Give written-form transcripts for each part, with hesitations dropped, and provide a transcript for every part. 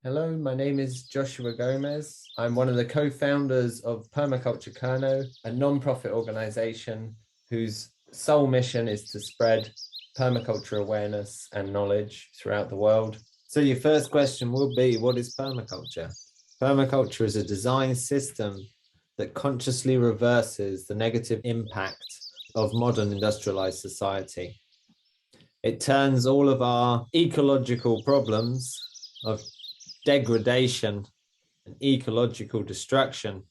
Hello, my name is Joshua Gomez. I'm one of the co-founders of Permaculture Kernow, a non-profit organization whose sole mission is to spread permaculture awareness and knowledge throughout the world. So your first question will be, what is permaculture? Permaculture is a design system that consciously reverses the negative impact of modern industrialized society. It turns all of our ecological problems of degradation and ecological destruction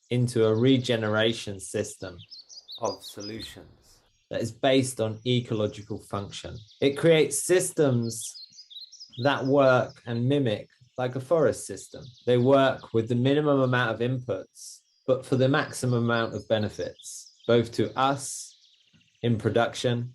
into a regeneration system of solutions that is based on ecological function. It creates systems that work and mimic like a forest system. They work with the minimum amount of inputs, but for the maximum amount of benefits, both to us in production,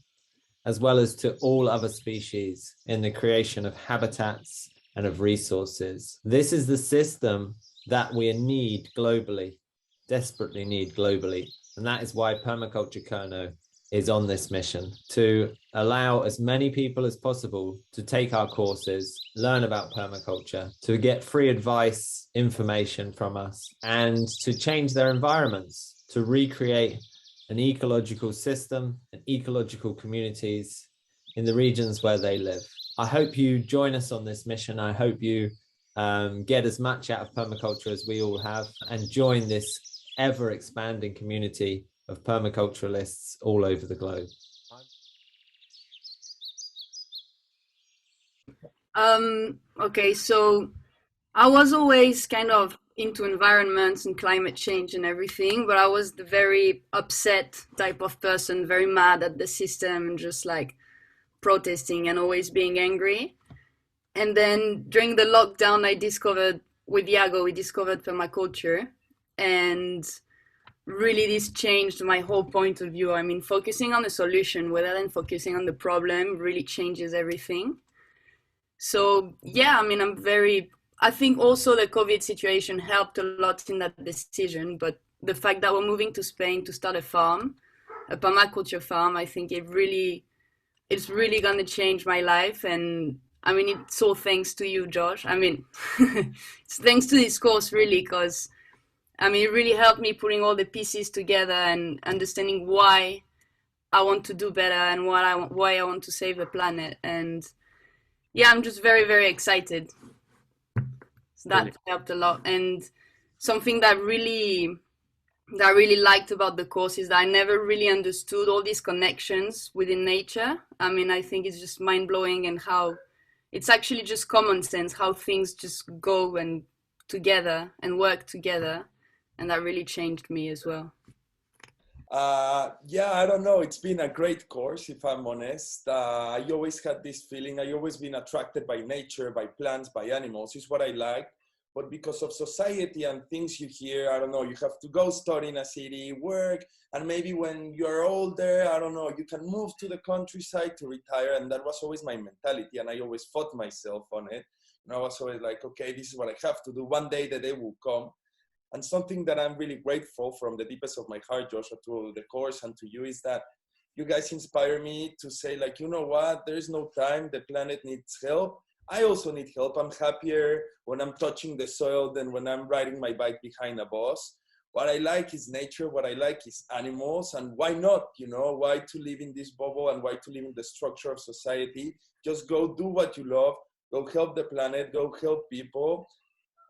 as well as to all other species in the creation of habitats and of resources. This is the system that we need globally, desperately need globally. And that is why Permaculture Kernow is on this mission, to allow as many people as possible to take our courses, learn about permaculture, to get free advice, information from us, and to change their environments, to recreate an ecological system and ecological communities in the regions where they live. I hope you join us on this mission. I hope you get as much out of permaculture as we all have and join this ever expanding community of permaculturalists all over the globe. Okay, so I was always kind of into environments and climate change and everything, but I was the very upset type of person, very mad at the system and just like protesting and always being angry. And then during the lockdown, I discovered with Iago, we discovered permaculture, and really this changed my whole point of view. I mean, focusing on the solution rather than focusing on the problem really changes everything. So yeah, I mean, I think also the COVID situation helped a lot in that decision, but the fact that we're moving to Spain to start a farm, a permaculture farm, I think it's really gonna change my life. And I mean, it's all thanks to you, Josh. I mean, it's thanks to this course really, because I mean, it really helped me putting all the pieces together and understanding why I want to do better and why I want to save the planet. And yeah, I'm just very, very excited. So that helped a lot. And something that I really liked about the course is that I never really understood all these connections within nature. I mean, I think it's just mind blowing, and how it's actually just common sense how things just go and together and work together. And that really changed me as well. Yeah, I don't know. It's been a great course, if I'm honest. I always had this feeling. I always been attracted by nature, by plants, by animals. Is what I like. But because of society and things you hear, I don't know. You have to go study in a city, work, and maybe when you're older, I don't know, you can move to the countryside to retire. And that was always my mentality, and I always fought myself on it. And I was always like, okay, this is what I have to do. One day the day will come. And something that I'm really grateful from the deepest of my heart, Joshua, to the course and to you is that you guys inspire me to say, like, you know what, there is no time, the planet needs help. I also need help. I'm happier when I'm touching the soil than when I'm riding my bike behind a bus. What I like is nature, what I like is animals, and why not, you know, why to live in this bubble and why to live in the structure of society? Just go do what you love, go help the planet, go help people,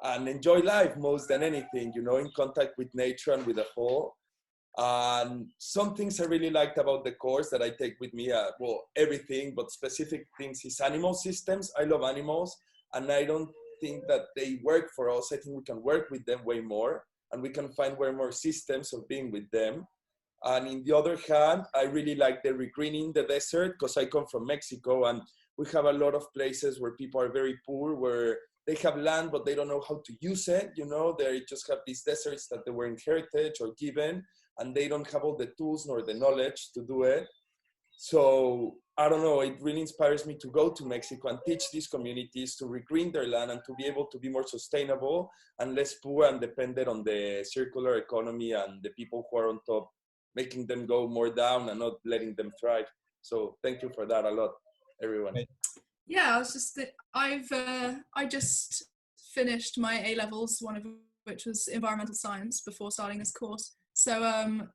and enjoy life most than anything, you know, in contact with nature and with the whole. And some things I really liked about the course that I take with me, well, everything, but specific things is animal systems. I love animals, and I don't think that they work for us. I think we can work with them way more, and we can find way more systems of being with them. And in the other hand, I really like the regreening the desert, because I come from Mexico, and we have a lot of places where people are very poor, where they have land, but they don't know how to use it. You know, they just have these deserts that they were inherited or given, and they don't have all the tools nor the knowledge to do it. So I don't know, it really inspires me to go to Mexico and teach these communities to regreen their land and to be able to be more sustainable and less poor and dependent on the circular economy and the people who are on top, making them go more down and not letting them thrive. So thank you for that a lot, everyone. Yeah, I just finished my A-levels, one of which was environmental science, before starting this course. So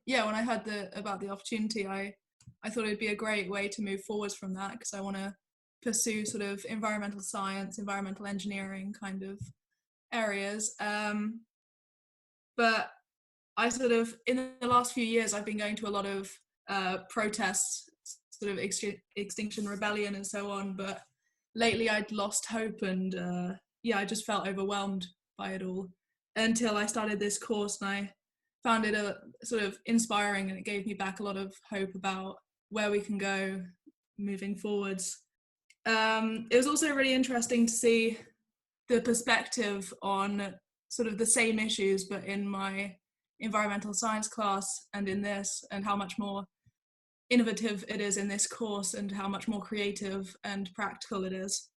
yeah, when I heard about the opportunity, I thought it'd be a great way to move forwards from that, because I want to pursue sort of environmental science, environmental engineering kind of areas. But I sort of, in the last few years, I've been going to a lot of protests, sort of Extinction Rebellion and so on, but lately I'd lost hope, and yeah, I just felt overwhelmed by it all until I started this course, and I found it a sort of inspiring, and it gave me back a lot of hope about where we can go moving forwards. It was also really interesting to see the perspective on sort of the same issues, but in my environmental science class and in this, and how much more innovative it is in this course, and how much more creative and practical it is.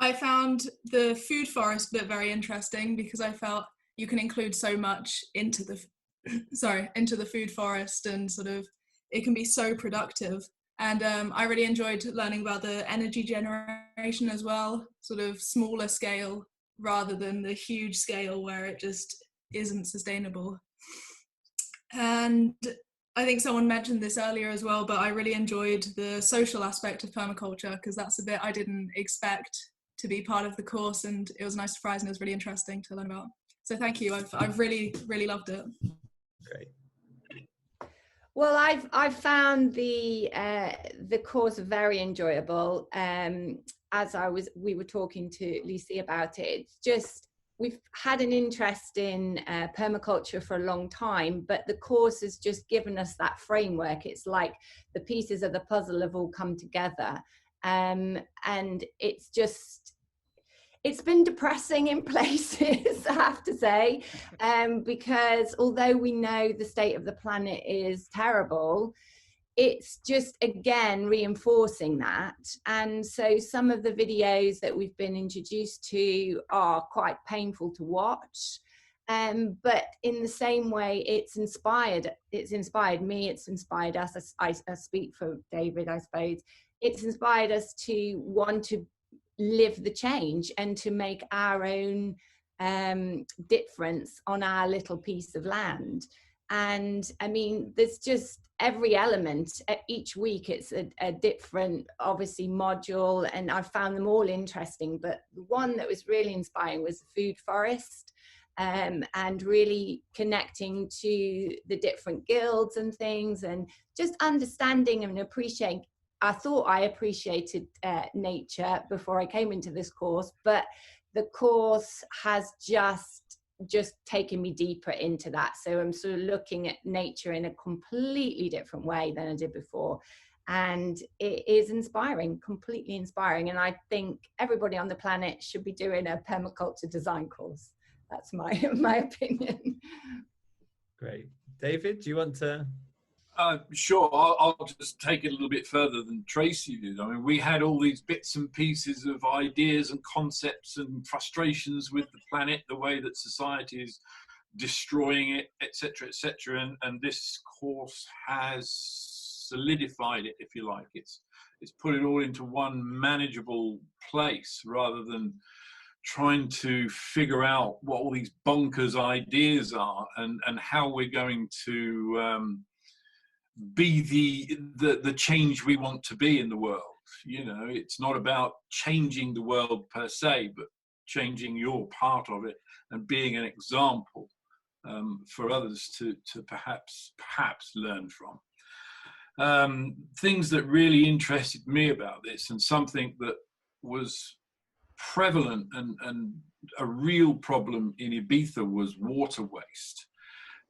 I found the food forest bit very interesting, because I felt you can include so much into the into the food forest, and sort of it can be so productive. And I really enjoyed learning about the energy generation as well, sort of smaller scale rather than the huge scale where it just isn't sustainable. And I think someone mentioned this earlier as well, but I really enjoyed the social aspect of permaculture, because that's a bit I didn't expect to be part of the course, and it was a nice surprise, and it was really interesting to learn about. So thank you. I've really, really loved it. Great. Well, I've found the course very enjoyable. As we were talking to Lucy about it, it's just, we've had an interest in permaculture for a long time, but the course has just given us that framework. It's like the pieces of the puzzle have all come together, and it's been depressing in places, I have to say, because although we know the state of the planet is terrible, it's just, again, reinforcing that. And so some of the videos that we've been introduced to are quite painful to watch. But in the same way, it's inspired me, it's inspired us. I speak for David, I suppose. It's inspired us to want to live the change and to make our own difference on our little piece of land. And I mean, there's just every element. Each week it's a different, obviously, module, and I found them all interesting, but the one that was really inspiring was the food forest, and really connecting to the different guilds and things, and just understanding and appreciating. I thought I appreciated nature before I came into this course, but the course has just taken me deeper into that. So I'm sort of looking at nature in a completely different way than I did before. And it is inspiring, completely inspiring. And I think everybody on the planet should be doing a permaculture design course. That's my opinion. Great. David, do you want to? Sure, I'll just take it a little bit further than Tracy did. I mean, we had all these bits and pieces of ideas and concepts and frustrations with the planet, the way that society is destroying it, etc., etc. And this course has solidified it, if you like. It's put it all into one manageable place, rather than trying to figure out what all these bonkers ideas are, and how we're going to be the change we want to be in the world. You know, it's not about changing the world per se, but changing your part of it and being an example for others to perhaps learn from. Things that really interested me about this, and something that was prevalent and a real problem in Ibiza, was water waste,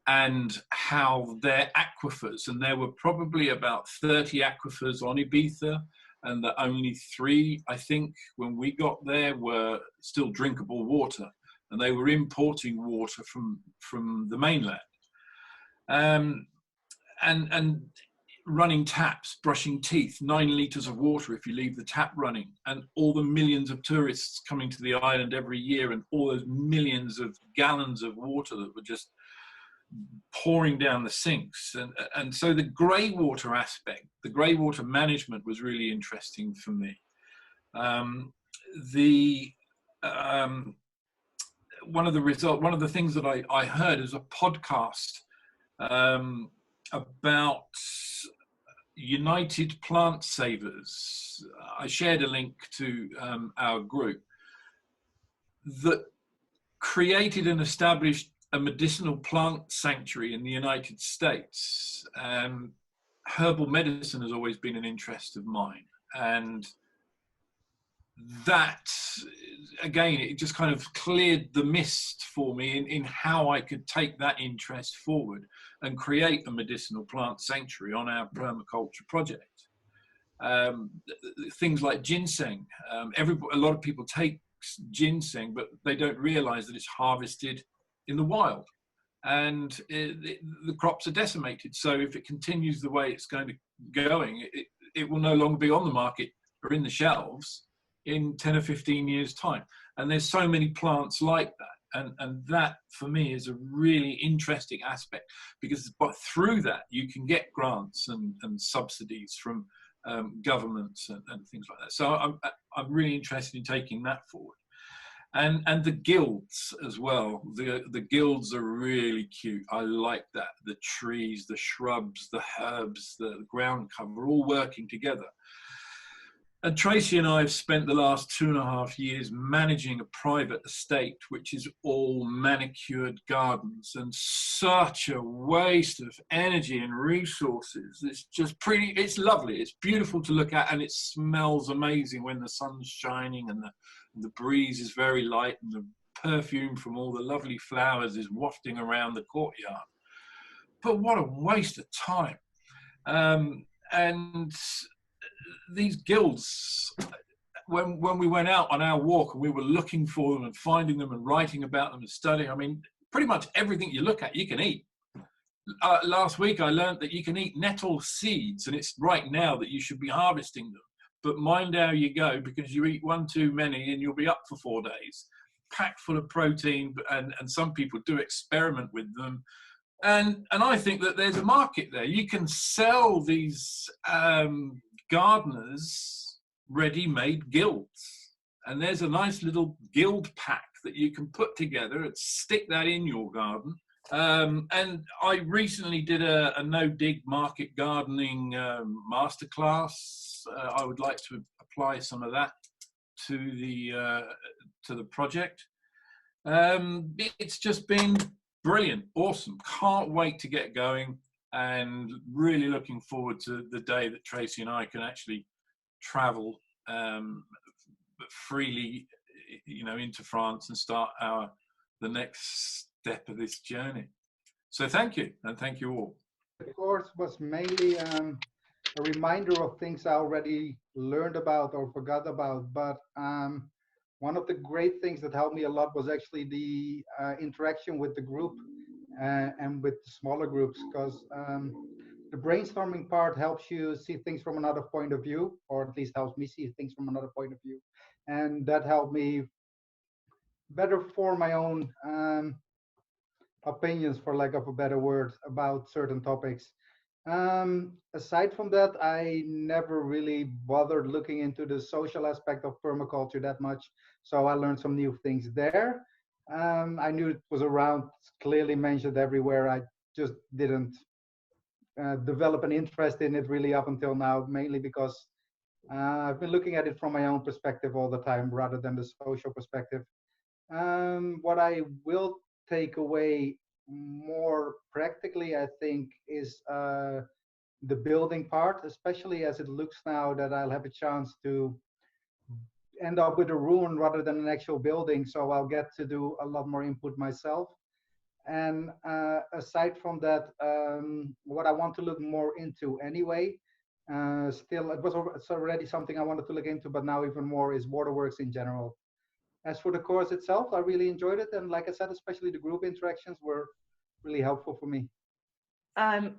and how their aquifers, and there were probably about 30 aquifers on Ibiza, and that only 3, I think, when we got there, were still drinkable water, and they were importing water from the mainland. And running taps, brushing teeth, 9 litres of water if you leave the tap running, and all the millions of tourists coming to the island every year, and all those millions of gallons of water that were just pouring down the sinks. And so the grey water aspect, the grey water management, was really interesting for me. The one of the things that I heard is a podcast about United Plant Savers. I shared a link to our group that created and established a medicinal plant sanctuary in the United States. Herbal medicine has always been an interest of mine, and that, again, it just kind of cleared the mist for me in how I could take that interest forward and create a medicinal plant sanctuary on our permaculture project. Things like ginseng. A lot of people take ginseng, but they don't realize that it's harvested in the wild, and the crops are decimated. So if it continues the way it's going, it will no longer be on the market or in the shelves in 10 or 15 years time. And there's so many plants like that, and that for me is a really interesting aspect, because through that you can get grants and subsidies from governments and things like that. So I'm really interested in taking that forward. And the guilds as well. The guilds are really cute. I like that. The trees, the shrubs, the herbs, the ground cover, all working together. And Tracy and I have spent the last 2.5 years managing a private estate, which is all manicured gardens, and such a waste of energy and resources. It's just it's lovely. It's beautiful to look at, and it smells amazing when the sun's shining and the breeze is very light, and the perfume from all the lovely flowers is wafting around the courtyard. But what a waste of time. And these guilds, when we went out on our walk and we were looking for them and finding them and writing about them and studying, I mean, pretty much everything you look at, you can eat. Last week I learned that you can eat nettle seeds, and it's right now that you should be harvesting them. But mind how you go, because you eat one too many and you'll be up for 4 days, packed full of protein, and some people do experiment with them. And I think that there's a market there. You can sell these gardeners ready-made guilds, and there's a nice little guild pack that you can put together and stick that in your garden. And I recently did a no-dig market gardening masterclass. I would like to apply some of that to the project. It's just been brilliant, awesome. Can't wait to get going, and really looking forward to the day that Tracy and I can actually travel freely, into France and start the next step of this journey. So thank you, and thank you all. The course was mainly a reminder of things I already learned about or forgot about, but one of the great things that helped me a lot was actually the interaction with the group and with the smaller groups, because the brainstorming part helps you see things from another point of view, or at least helps me see things from another point of view. And that helped me better form my own opinions, for lack of a better word, about certain topics. Aside from that, I never really bothered looking into the social aspect of permaculture that much, so I learned some new things there. I knew it was around, clearly mentioned everywhere. I just didn't develop an interest in it really up until now, mainly because I've been looking at it from my own perspective all the time rather than the social perspective. What I will take away more practically, I think, is the building part, especially as it looks now that I'll have a chance to end up with a ruin rather than an actual building, so I'll get to do a lot more input myself. And aside from that, what I want to look more into anyway, still, it's already something I wanted to look into, but now even more, is waterworks in general. As for the course itself, I really enjoyed it, and like I said, especially the group interactions were really helpful for me. I'm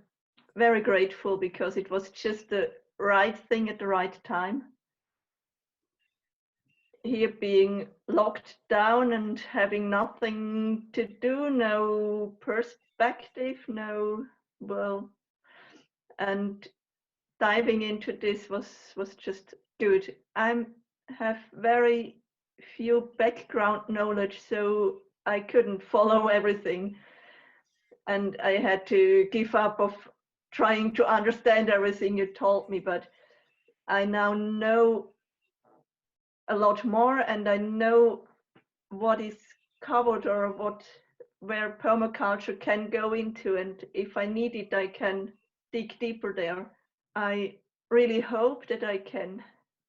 very grateful, because it was just the right thing at the right time. Here, being locked down and having nothing to do, no perspective, and diving into this was just good. I'm have very few background knowledge, so I couldn't follow everything. And I had to give up of trying to understand everything you told me, but I now know a lot more, and I know what is covered or where permaculture can go into, and if I need it, I can dig deeper there. I really hope that I can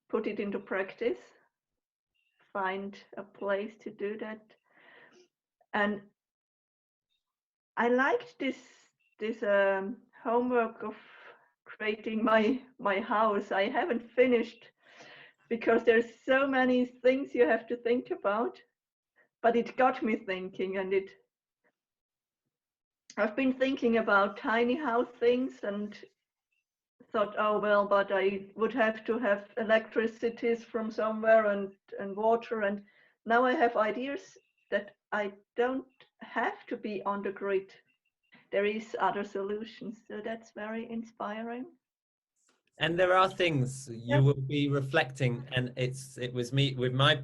put it into practice, find a place to do that. And I liked this homework of creating my house. I haven't finished because there's so many things you have to think about, but it got me thinking, and I've been thinking about tiny house things and thought, oh well, but I would have to have electricity from somewhere and water, and now I have ideas that I don't have to be on the grid. There is other solutions, so that's very inspiring. And there are things you will be reflecting, and it was me with my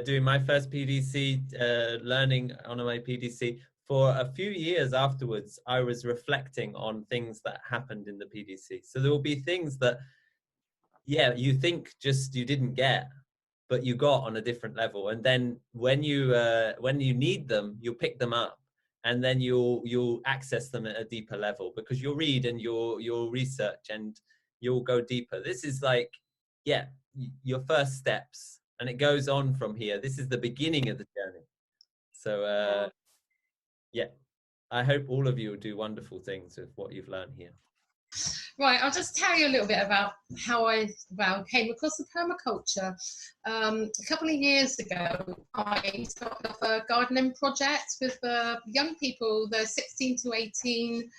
doing my first PDC, learning on my PDC. For a few years afterwards, I was reflecting on things that happened in the PDC. So there will be things that, yeah, you think just you didn't get, but you got on a different level. And then when you need them, you'll pick them up, and then you'll access them at a deeper level because you'll read and you'll research and you'll go deeper. This is like, yeah, your first steps, and it goes on from here. This is the beginning of the journey. So yeah, I hope all of you will do wonderful things with what you've learned here. Right, I'll just tell you a little bit about how I came across the permaculture. A couple of years ago, I started off a gardening project with young people. They're 16 to 18,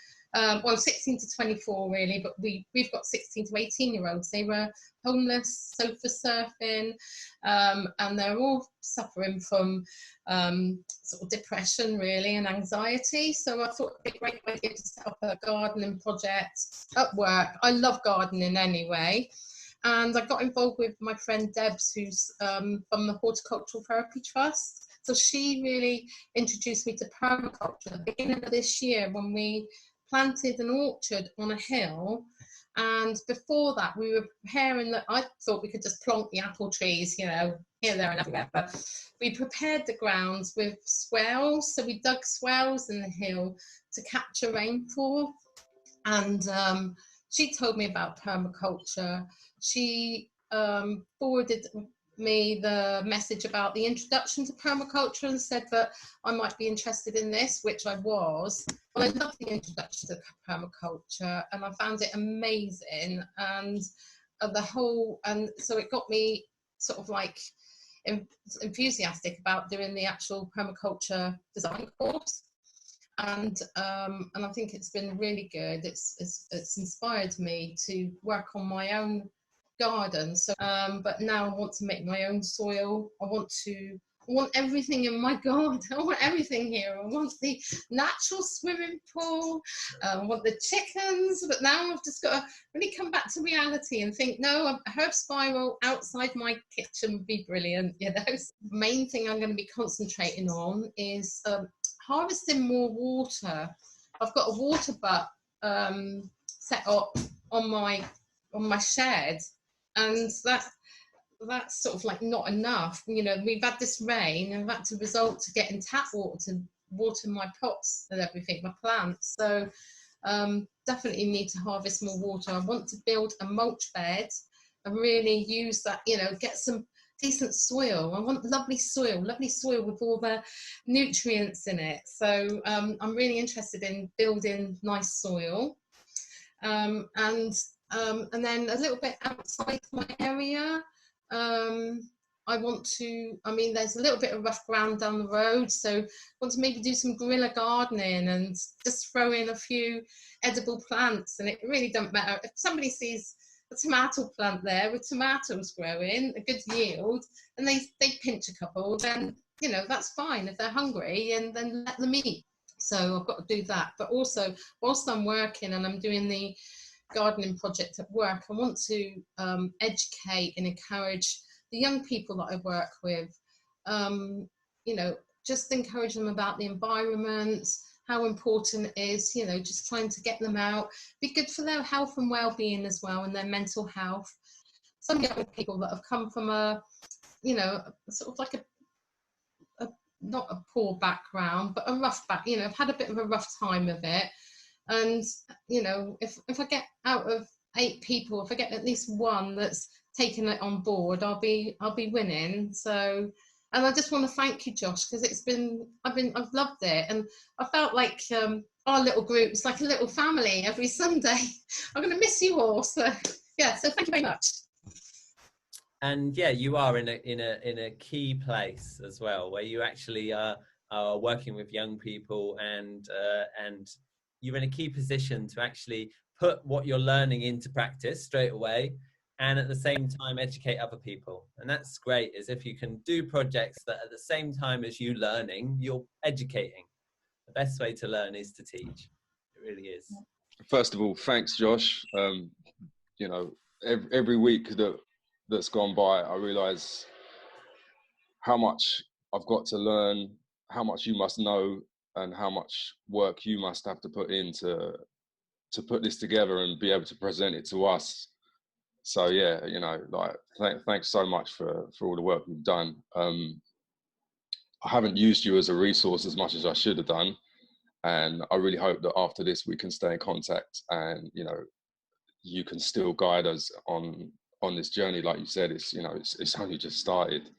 well, 16 to 24 really, but we've got 16 to 18-year-olds. They were homeless, sofa surfing, and they're all suffering from sort of depression really and anxiety. So I thought it'd be a great idea to set up a gardening project at work. I love gardening anyway. And I got involved with my friend Debs, who's from the Horticultural Therapy Trust. So she really introduced me to permaculture at the beginning of this year when we planted an orchard on a hill. And before that, we were preparing I thought we could just plant the apple trees, you know, here, there and everywhere. But we prepared the grounds with swales. So we dug swales in the hill to capture rainfall. And she told me about permaculture. She forwarded me the message about the introduction to permaculture and said that I might be interested in this, which I was. Well, I loved the introduction to permaculture and I found it amazing, and so it got me sort of like enthusiastic about doing the actual permaculture design course. And I think it's been really good. It's inspired me to work on my own garden. So but now I want to make my own soil. I want everything in my garden. I want everything here. I want the natural swimming pool. I want the chickens. But now I've just got to really come back to reality and think, no, a herb spiral outside my kitchen would be brilliant. You know, the main thing I'm going to be concentrating on is harvesting more water. I've got a water butt set up on my shed, and that's sort of like not enough. You know, we've had this rain and I've had to resort to getting tap water to water my pots and everything, my plants. So definitely need to harvest more water. I want to build a mulch bed and really use that, you know, get some decent soil. I want lovely soil with all the nutrients in it. So I'm really interested in building nice soil. And then a little bit outside my area, there's a little bit of rough ground down the road, so I want to maybe do some guerrilla gardening and just throw in a few edible plants. And it really doesn't matter if somebody sees a tomato plant there with tomatoes growing, a good yield, and they pinch a couple, then, you know, that's fine if they're hungry, and then let them eat. So I've got to do that. But also, whilst I'm working and I'm doing the gardening project at work, I want to educate and encourage the the young people that I work with, you know, just encourage them about the environment, how important it is, you know, just trying to get them out, be good for their health and well-being as well, and their mental health. Some young people that have come from a, you know, sort of like a not a poor background, but a rough back, you know, I've had a bit of a rough time of it. And, you know, if I get out of 8 people, if I get at least one that's taken it on board, I'll be winning. So, and I just want to thank you, Josh, because I've loved it. And I felt like our little group is like a little family every Sunday. I'm going to miss you all. So, yeah, so thank you very much. And yeah, you are in a key place as well, where you actually are working with young people, and you're in a key position to actually put what you're learning into practice straight away, and at the same time educate other people. And that's great, is if you can do projects that at the same time as you learning, you're educating. The best way to learn is to teach. It really is. First of all, thanks, Josh. You know, every week that's gone by, I realise how much I've got to learn, how much you must know, and how much work you must have to put in to put this together and be able to present it to us. So yeah, you know, like thanks so much for all the work you've done. I haven't used you as a resource as much as I should have done, and I really hope that after this we can stay in contact, and you know, you can still guide us on this journey. Like you said, it's, you know, it's only just started.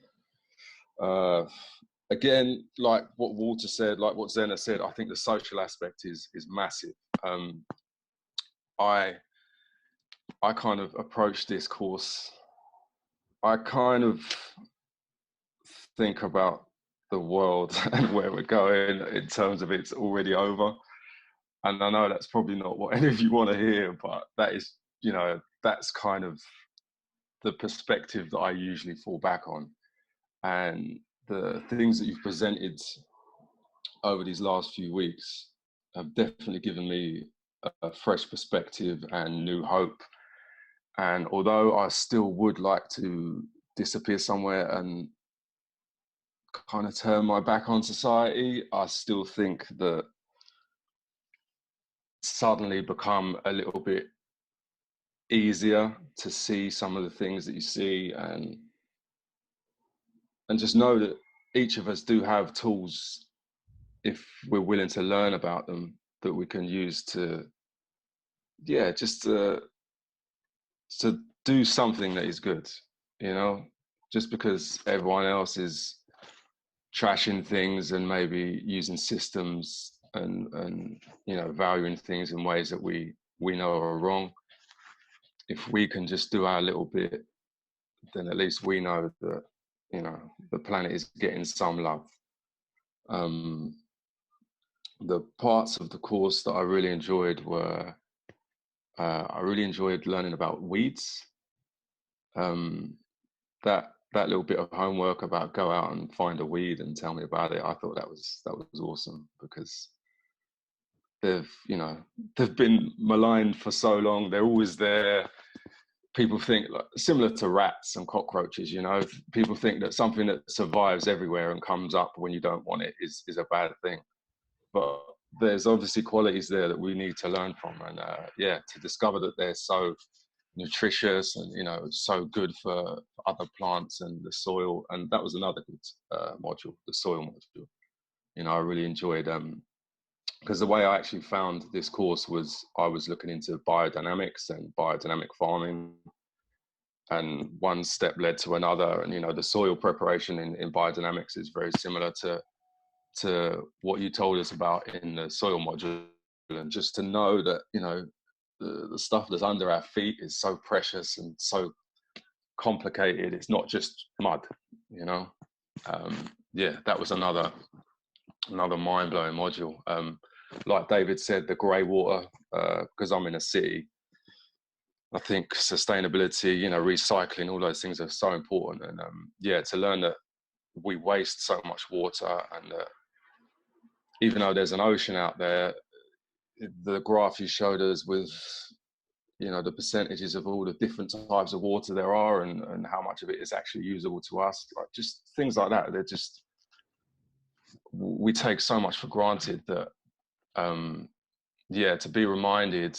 Again, like what Walter said, like what Zena said, I think the social aspect is massive. I kind of approach this course, I kind of think about the world and where we're going in terms of it's already over. And I know that's probably not what any of you want to hear, but that is, you know, that's kind of the perspective that I usually fall back on. And the things that you've presented over these last few weeks have definitely given me a fresh perspective and new hope. And although I still would like to disappear somewhere and kind of turn my back on society, I still think that suddenly become a little bit easier to see some of the things that you see, and just know that each of us do have tools, if we're willing to learn about them, that we can use to, yeah, just to do something that is good, you know, just because everyone else is trashing things and maybe using systems and you know, valuing things in ways that we know are wrong. If we can just do our little bit, then at least we know that, you know, the planet is getting some love. The parts of the course that I really enjoyed were, I really enjoyed learning about weeds. That little bit of homework about go out and find a weed and tell me about it, I thought that was awesome, because they've been maligned for so long. They're always there. People think, like, similar to rats and cockroaches, you know, people think that something that survives everywhere and comes up when you don't want it is a bad thing. But there's obviously qualities there that we need to learn from, and yeah, to discover that they're so nutritious and, you know, so good for other plants and the soil. And that was another good module, the soil module. You know, I really enjoyed, because the way I actually found this course was I was looking into biodynamics and biodynamic farming, and one step led to another. And, you know, the soil preparation in biodynamics is very similar to what you told us about in the soil module. And just to know that, you know, the stuff that's under our feet is so precious and so complicated. It's not just mud, you know. Yeah, that was another mind-blowing module. Like David said, the grey water, because I'm in a city, I think sustainability, you know, recycling, all those things are so important. And yeah, to learn that we waste so much water, and that even though there's an ocean out there, the graph you showed us with you know, the percentages of all the different types of water there are, and how much of it is actually usable to us. Like, just things like that. They're just, we take so much for granted that, yeah, to be reminded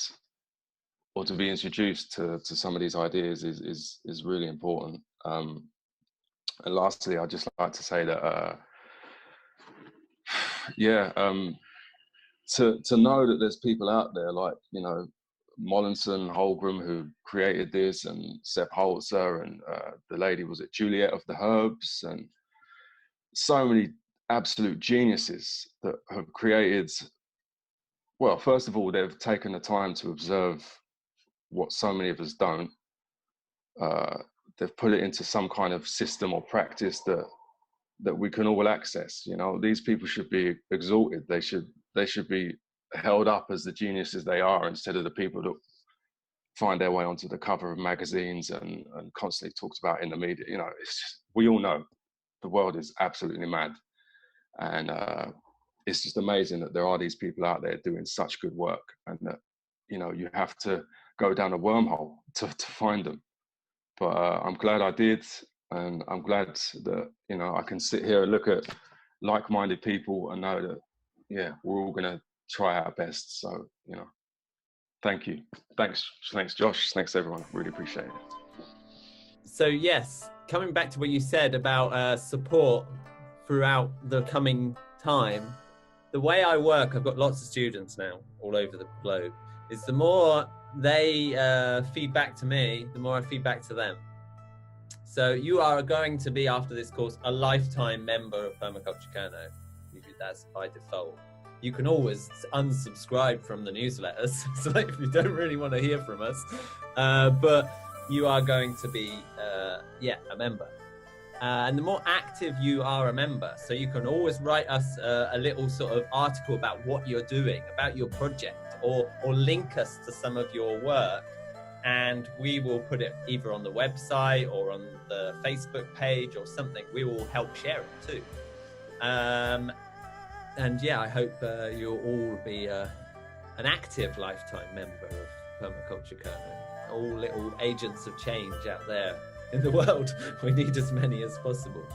or to be introduced to some of these ideas is really important. And lastly, I'd just like to say that, yeah, to know that there's people out there like, you know, Mollinson, Holgram, who created this, and Sepp Holzer, and the lady, was it Juliet of the Herbs, and so many absolute geniuses that have created, well, first of all, they've taken the time to observe what so many of us don't. They've put it into some kind of system or practice that we can all access. You know, these people should be exalted. They should be held up as the geniuses they are, instead of the people that find their way onto the cover of magazines and constantly talked about in the media. You know, it's just, we all know the world is absolutely mad, and it's just amazing that there are these people out there doing such good work, and that, you know, you have to go down a wormhole to find them. But I'm glad I did, and I'm glad that, you know, I can sit here and look at like-minded people and know that, yeah, we're all gonna try our best. So, you know, thank you. Thanks Josh. Thanks everyone. Really appreciate it. So yes, coming back to what you said about support throughout the coming time, the way I work, I've got lots of students now all over the globe, is the more they feed back to me, the more I feed back to them. So you are going to be, after this course, a lifetime member of Permaculture Kernow. That's by default. You can always unsubscribe from the newsletters, so if you don't really want to hear from us, but you are going to be, a member. And the more active you are a member, so you can always write us a little sort of article about what you're doing, about your project, or link us to some of your work, and we will put it either on the website or on the Facebook page or something. We will help share it too. And yeah, I hope you'll all be an active lifetime member of Permaculture Kernow. All little agents of change out there in the world. We need as many as possible.